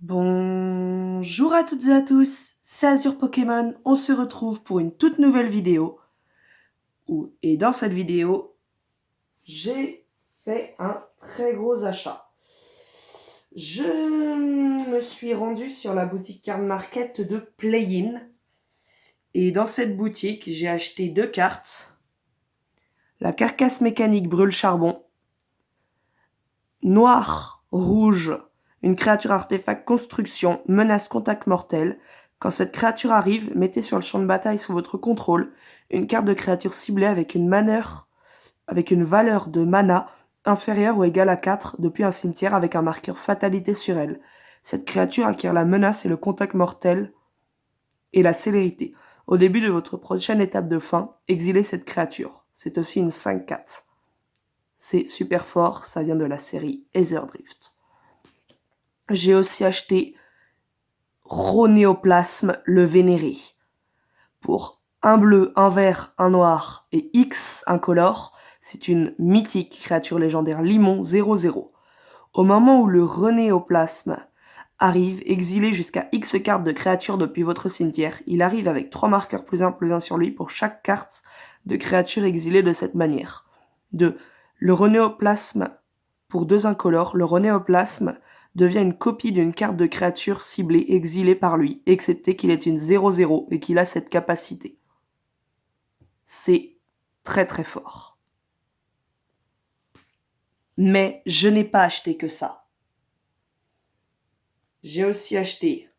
Bonjour à toutes et à tous, c'est Azure Pokémon, on se retrouve pour une toute nouvelle vidéo. Et dans cette vidéo, j'ai fait un très gros achat. Je me suis rendu sur la boutique Card Market de Play-in. Et dans cette boutique, j'ai acheté 2 cartes. La carcasse mécanique brûle charbon. Noir, rouge, une créature artefact construction, menace contact mortel. Quand cette créature arrive, mettez sur le champ de bataille sous votre contrôle une carte de créature ciblée avec une valeur de mana inférieure ou égale à 4 depuis un cimetière avec un marqueur fatalité sur elle. Cette créature acquiert la menace et le contact mortel et la célérité. Au début de votre prochaine étape de fin, exilez cette créature. C'est aussi une 5/4. C'est super fort, ça vient de la série Aetherdrift. J'ai aussi acheté Ronéoplasme le Vénéré. Pour un bleu, un vert, un noir et X incolore, c'est une mythique créature légendaire Limon 0/0. Au moment où le Ronéoplasme arrive, exilé jusqu'à X cartes de créatures depuis votre cimetière, il arrive avec 3 marqueurs +1/+1 sur lui pour chaque carte de créature exilée de cette manière. 2. Le Ronéoplasme pour 2 incolores, le Ronéoplasme devient une copie d'une carte de créature ciblée exilée par lui, excepté qu'il est une 0/0 et qu'il a cette capacité. C'est très très fort. Mais je n'ai pas acheté que ça. J'ai aussi acheté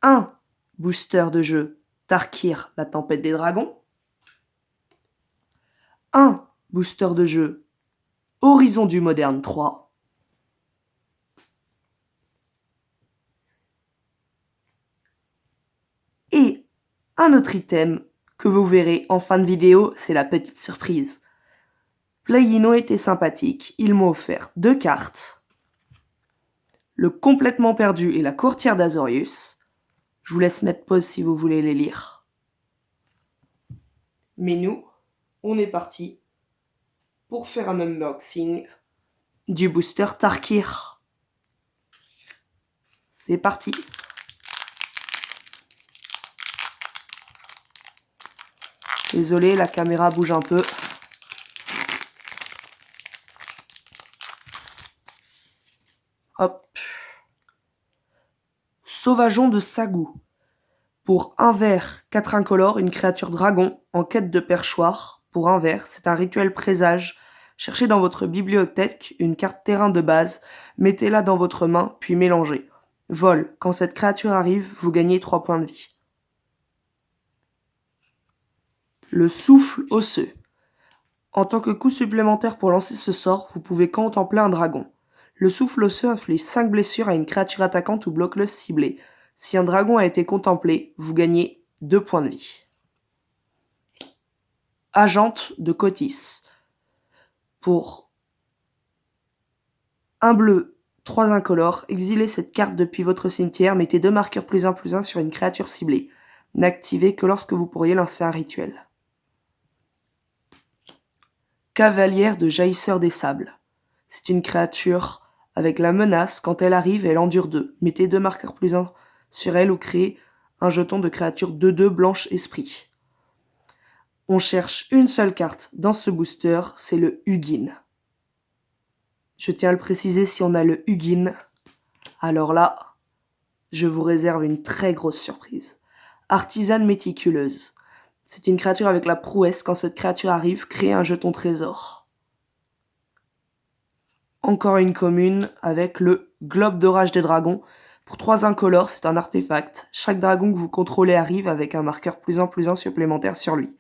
un booster de jeu Tarkir, la tempête des dragons, un booster de jeu Horizon du Moderne 3, et un autre item que vous verrez en fin de vidéo, c'est la petite surprise. Play-in ont été sympathiques, ils m'ont offert 2 cartes, le complètement perdu et la courtière d'Azorius. Je vous laisse mettre pause si vous voulez les lire. Mais nous, on est parti pour faire un unboxing du booster Tarkir. C'est parti. Désolé, la caméra bouge un peu. Hop. Sauvageon de Sagou. Pour 1 vert, 4 incolores, une créature dragon en quête de perchoir. Pour 1 vert, c'est un rituel présage. Cherchez dans votre bibliothèque une carte terrain de base, mettez-la dans votre main, puis mélangez. Vol. Quand cette créature arrive, vous gagnez 3 points de vie. Le souffle osseux. En tant que coup supplémentaire pour lancer ce sort, vous pouvez contempler un dragon. Le souffle osseux inflige 5 blessures à une créature attaquante ou bloqueuse ciblée. Si un dragon a été contemplé, vous gagnez 2 points de vie. Agente de Cotis. Pour 1 bleu, 3 incolores, exilez cette carte depuis votre cimetière, mettez 2 marqueurs +1/+1 sur une créature ciblée. N'activez que lorsque vous pourriez lancer un rituel. Cavalière de Jaillisseur des Sables. C'est une créature avec la menace, quand elle arrive, elle endure 2. Mettez 2 marqueurs +1 sur elle ou créez un jeton de créature 2/2 blanche esprit. On cherche une seule carte dans ce booster, c'est le Hugin. Je tiens à le préciser, si on a le Hugin, alors là, je vous réserve une très grosse surprise. Artisane méticuleuse. C'est une créature avec la prouesse, quand cette créature arrive, créez un jeton trésor. Encore une commune avec le Globe d'orage des dragons. Pour 3 incolores, c'est un artefact. Chaque dragon que vous contrôlez arrive avec un marqueur +1/+1 supplémentaire sur lui.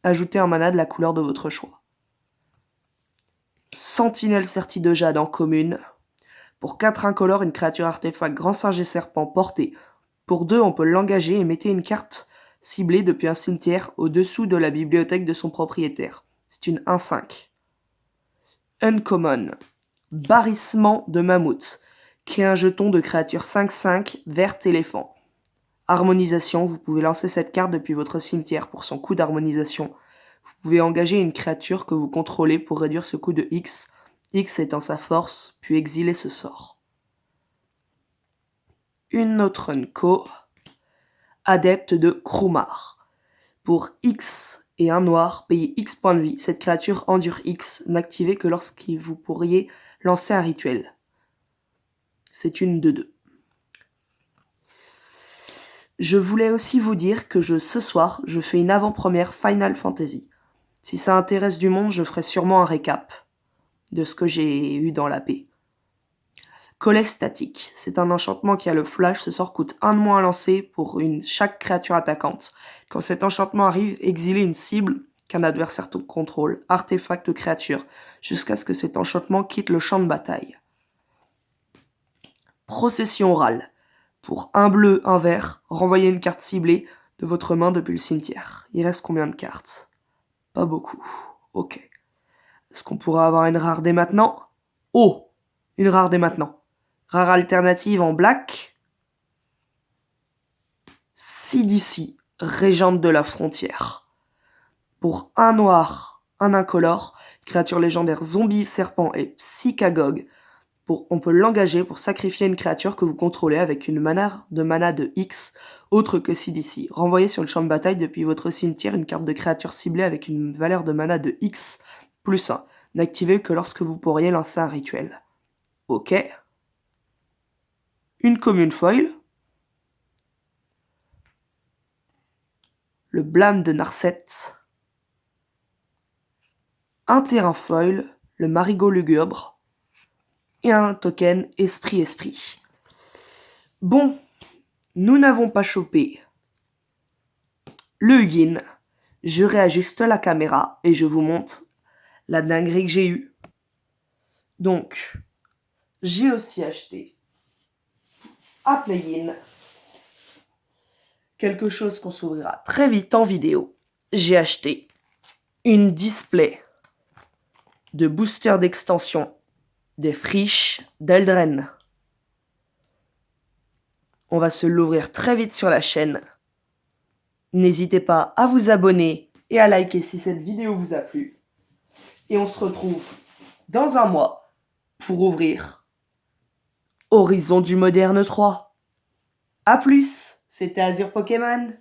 Ajoutez un mana de la couleur de votre choix. Sentinelle sertie de jade en commune. Pour 4 incolores, une créature artefact grand singe et serpent portée. Pour 2, on peut l'engager et mettez une carte ciblée depuis un cimetière au-dessous de la bibliothèque de son propriétaire. C'est une 1/5. Uncommon. Barrissement de mammouth. Créez un jeton de créature 5/5 verte éléphant. Harmonisation, vous pouvez lancer cette carte depuis votre cimetière pour son coût d'harmonisation. Vous pouvez engager une créature que vous contrôlez pour réduire ce coût de X, X étant sa force, puis exiler ce sort. une Notrenko, adepte de Krumar. Pour X et un noir, payez X points de vie. Cette créature endure X, n'activez que lorsque vous pourriez lancer un rituel. C'est une 2/2. Je voulais aussi vous dire que ce soir, je fais une avant-première Final Fantasy. Si ça intéresse du monde, je ferai sûrement un récap de ce que j'ai eu dans la paix. Collet statique. C'est un enchantement qui a le flash. Ce sort coûte 1 de moins à lancer pour chaque créature attaquante. Quand cet enchantement arrive, exilez une cible qu'un adversaire contrôle, artefact de créature, jusqu'à ce que cet enchantement quitte le champ de bataille. Procession orale. Pour un bleu, un vert, renvoyez une carte ciblée de votre main depuis le cimetière. Il reste combien de cartes? Pas beaucoup. Ok. Est-ce qu'on pourra avoir une rare dès maintenant? Oh! Une rare dès maintenant. Rare alternative en black. CDC, Régente de la Frontière. Pour un noir, un incolore, créature légendaire zombie, serpent et psychagog. On peut l'engager pour sacrifier une créature que vous contrôlez avec une mana de X autre que CDC. Renvoyez sur le champ de bataille depuis votre cimetière une carte de créature ciblée avec une valeur de mana de X plus 1. N'activez que lorsque vous pourriez lancer un rituel. Ok. Une commune foil. Le blâme de Narset. Un terrain foil, le marigot lugubre. Et un token esprit. Bon, nous n'avons pas chopé le yin. Je réajuste la caméra et je vous montre la dinguerie que j'ai eue. Donc, j'ai aussi acheté à Play-in quelque chose qu'on s'ouvrira très vite en vidéo. J'ai acheté une display de booster d'extension des friches d'Eldren. On va se l'ouvrir très vite sur la chaîne. N'hésitez pas à vous abonner et à liker si cette vidéo vous a plu. Et on se retrouve dans un mois pour ouvrir Horizon du Moderne 3. A plus, c'était Azure Pokémon.